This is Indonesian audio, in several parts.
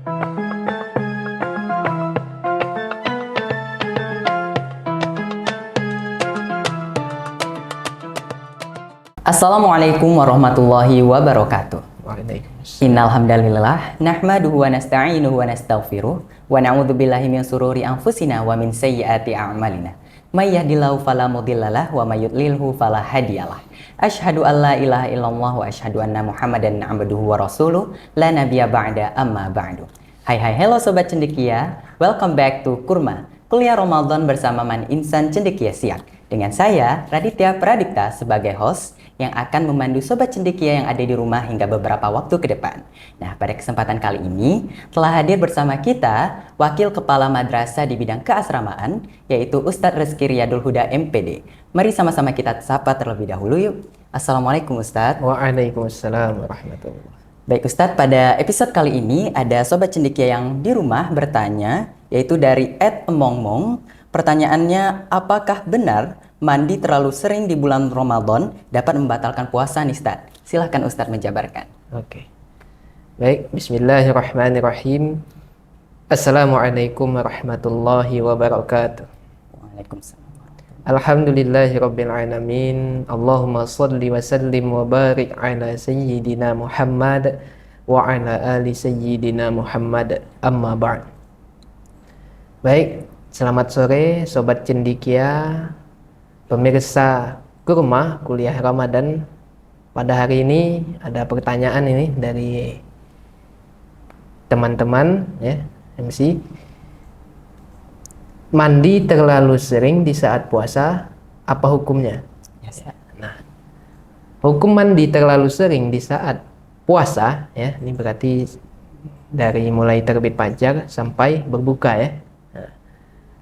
Assalamualaikum warahmatullahi wabarakatuh. Waalaikumsalam. Innal hamdalillah nahmaduhu wa nasta'inuhu wa nastaghfiruh wa na'udzu billahi min sururi anfusina wa min sayyiati a'malina. May yahdihillahu fala mudhillalah wa may yudlilhu fala hadiyalah. Asyhadu an la ilaha illallah wa asyhadu anna Muhammadan abduhu wa rasuluh la nabiyya ba'da amma ba'du. Hai hello sobat cendekia. Welcome back to Kurma, kuliah Ramadan bersama Man Insan Cendekia Siang. Dengan saya Raditya Pradipta sebagai host yang akan memandu sobat cendekia yang ada di rumah hingga beberapa waktu ke depan. Nah, pada kesempatan kali ini telah hadir bersama kita Wakil Kepala Madrasah di bidang keasramaan, yaitu Ustadz Rezki Riyadul Huda MPD. Mari sama-sama kita sapa terlebih dahulu yuk. Assalamualaikum Ustadz. Waalaikumsalam warahmatullahi. Baik Ustadz, pada episode kali ini ada sobat cendekia yang di rumah bertanya, yaitu dari @emongmong. Pertanyaannya, apakah benar mandi terlalu sering di bulan Ramadan dapat membatalkan puasa nih Ustadz? Silahkan Ustadz menjabarkan. Oke. Baik, bismillahirrahmanirrahim. Assalamualaikum warahmatullahi wabarakatuh. Waalaikumsalam. Alhamdulillahirabbil alamin. Allahumma shalli wa sallim wa barik ala sayyidina Muhammad wa ala ali sayyidina Muhammad, amma ba'd. Baik, selamat sore sobat cendekia, pemirsa Kurma kuliah Ramadan. Pada hari ini ada pertanyaan ini dari teman-teman ya, MC. Mandi terlalu sering di saat puasa, apa hukumnya? Yes. Nah, hukum mandi terlalu sering di saat puasa ya, ini berarti dari mulai terbit fajar sampai berbuka ya. Nah,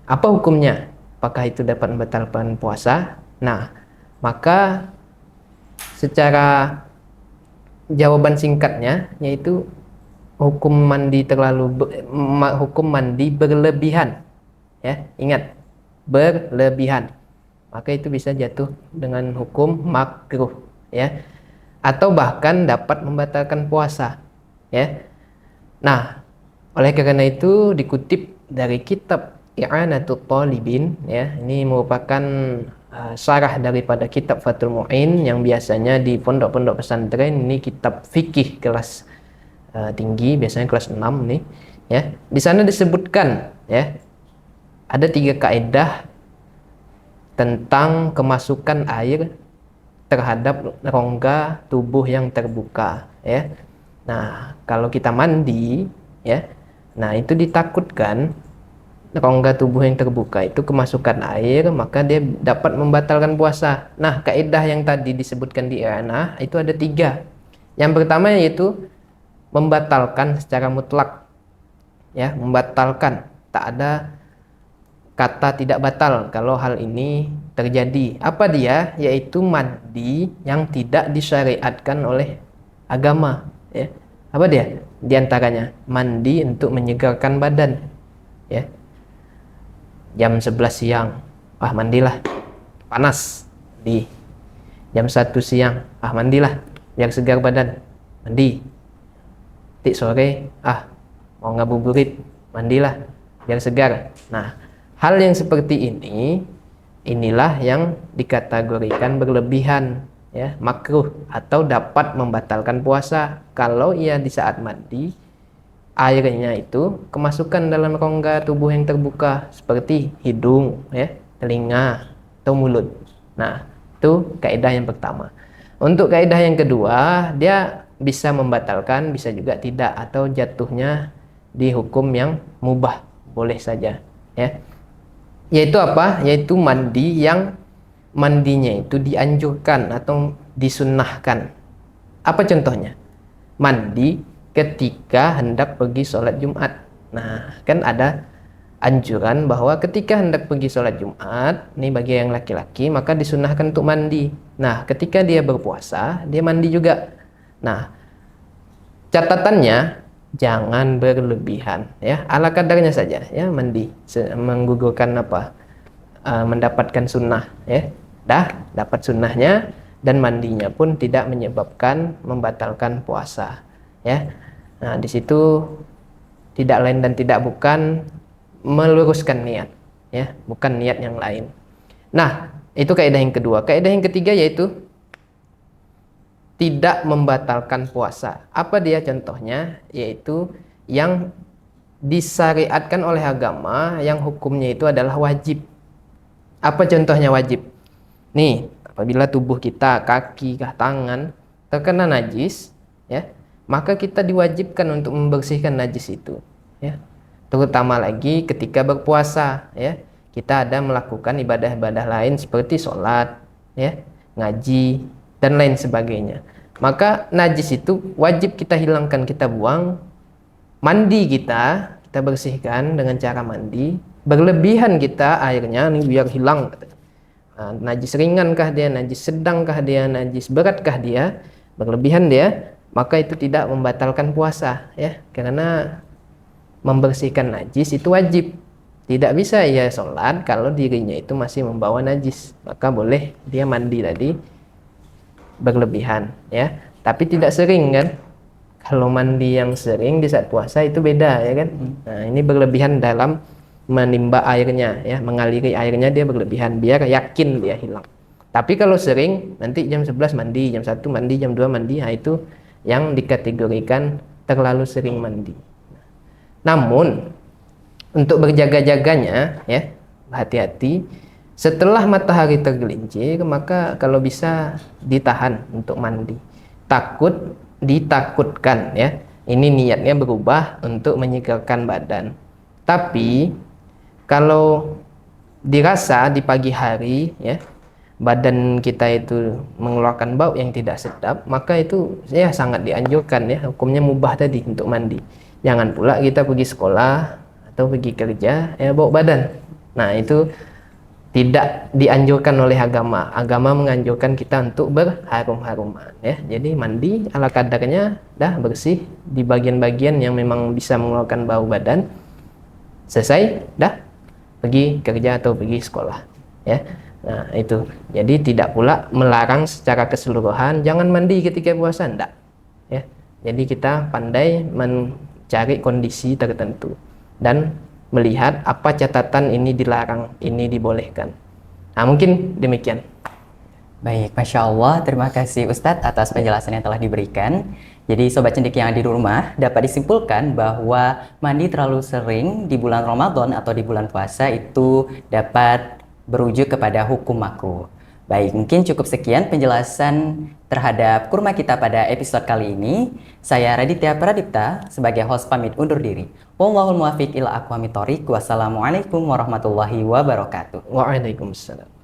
apa hukumnya? Apakah itu dapat membatalkan puasa? Nah, maka secara jawaban singkatnya yaitu hukum mandi berlebihan. Ya, ingat, berlebihan. Maka itu bisa jatuh dengan hukum makruh ya. Atau bahkan dapat membatalkan puasa ya. Nah, oleh karena itu dikutip dari kitab I'anatul Talibin ya, ini merupakan syarah daripada kitab Fathul Mu'in yang biasanya di pondok-pondok pesantren. Ini kitab fikih kelas tinggi, biasanya kelas 6 nih ya. Di sana disebutkan ya, ada 3 kaidah tentang kemasukan air terhadap rongga tubuh yang terbuka ya. Nah, kalau kita mandi ya, nah itu ditakutkan rongga tubuh yang terbuka itu kemasukan air, maka dia dapat membatalkan puasa. Nah, kaidah yang tadi disebutkan di I'anah itu ada 3. Yang pertama yaitu membatalkan secara mutlak ya, membatalkan, tak ada kata tidak batal kalau hal ini terjadi. Apa dia? Yaitu mandi yang tidak disyariatkan oleh agama ya. Apa dia? Di antaranya mandi untuk menyegarkan badan ya. Jam 11 siang, mandilah, panas. Di jam 1 siang, mandilah biar segar badan, mandi. Tik sore, mau ngabuburit, mandilah biar segar. Nah, hal yang seperti inilah yang dikategorikan berlebihan ya, makruh atau dapat membatalkan puasa kalau ia di saat mandi airnya itu kemasukan dalam rongga tubuh yang terbuka seperti hidung ya, telinga atau mulut. Nah, itu kaidah yang pertama. Untuk kaidah yang kedua, dia bisa membatalkan, bisa juga tidak, atau jatuhnya di hukum yang mubah, boleh saja ya. Yaitu apa? Yaitu mandi yang mandinya itu dianjurkan atau disunnahkan. Apa contohnya? Mandi ketika hendak pergi sholat Jumat. Nah, kan ada anjuran bahwa ketika hendak pergi sholat Jumat, ini bagi yang laki-laki, maka disunahkan untuk mandi. Nah, ketika dia berpuasa, dia mandi juga. Nah, catatannya jangan berlebihan ya, ala kadarnya saja ya, mandi menggugurkan mendapatkan sunnah ya, dapat sunnahnya, dan mandinya pun tidak menyebabkan membatalkan puasa ya. Nah, di situ tidak lain dan tidak bukan meluruskan niat, ya, bukan niat yang lain. Nah, itu kaidah yang kedua. Kaidah yang ketiga yaitu tidak membatalkan puasa. Apa dia contohnya? Yaitu yang disyariatkan oleh agama yang hukumnya itu adalah wajib. Apa contohnya wajib? Nih, apabila tubuh kita, kaki, tangan terkena najis, ya, maka kita diwajibkan untuk membersihkan najis itu, ya. Terutama lagi ketika berpuasa, ya. Kita ada melakukan ibadah-ibadah lain seperti sholat, ya, ngaji, dan lain sebagainya. Maka najis itu wajib kita hilangkan, kita buang. Mandi kita bersihkan dengan cara mandi. Berlebihan kita airnya nih biar hilang. Nah, najis ringankah dia, najis sedangkah dia, najis beratkah dia, berlebihan dia, maka itu tidak membatalkan puasa, ya. Karena membersihkan najis itu wajib. Tidak bisa ia sholat kalau dirinya itu masih membawa najis, maka boleh dia mandi tadi berlebihan, ya. Tapi tidak sering kan. Kalau mandi yang sering di saat puasa itu beda, ya kan. Nah, ini berlebihan dalam menimba airnya, ya, mengaliri airnya dia berlebihan biar yakin dia hilang. Tapi kalau sering, nanti jam 11 mandi, jam 1 mandi, jam 2 mandi, nah itu yang dikategorikan terlalu sering mandi. Namun untuk berjaga-jaganya, ya, hati-hati. Setelah matahari tergelincir, maka kalau bisa ditahan untuk mandi. Ditakutkan, ya. Ini niatnya berubah untuk menyegarkan badan. Tapi kalau dirasa di pagi hari, ya, badan kita itu mengeluarkan bau yang tidak sedap, maka itu ya sangat dianjurkan, ya, hukumnya mubah tadi untuk mandi. Jangan pula kita pergi sekolah atau pergi kerja, ya, bau badan. Nah, itu tidak dianjurkan oleh agama. Agama menganjurkan kita untuk berharum-haruman, ya. Jadi mandi ala kadarnya, dah bersih di bagian-bagian yang memang bisa mengeluarkan bau badan. Selesai, dah pergi kerja atau pergi sekolah, ya. Nah, itu. Jadi tidak pula melarang secara keseluruhan jangan mandi ketika puasa, enggak, ya. Jadi kita pandai mencari kondisi tertentu dan melihat apa catatan ini dilarang, ini dibolehkan. Nah, mungkin demikian. Baik, Masya Allah, terima kasih Ustadz atas penjelasan yang telah diberikan. Jadi Sobat Cendik yang ada di rumah, dapat disimpulkan bahwa mandi terlalu sering di bulan Ramadan atau di bulan puasa itu dapat berujuk kepada hukum makruh. Baik, mungkin cukup sekian penjelasan terhadap kurma kita pada episode kali ini. Saya Raditya Pradipta sebagai host pamit undur diri. Wallahul muwaffiq ila aqwamit thoriq. Wassalamualaikum warahmatullahi wabarakatuh. Waalaikumsalam.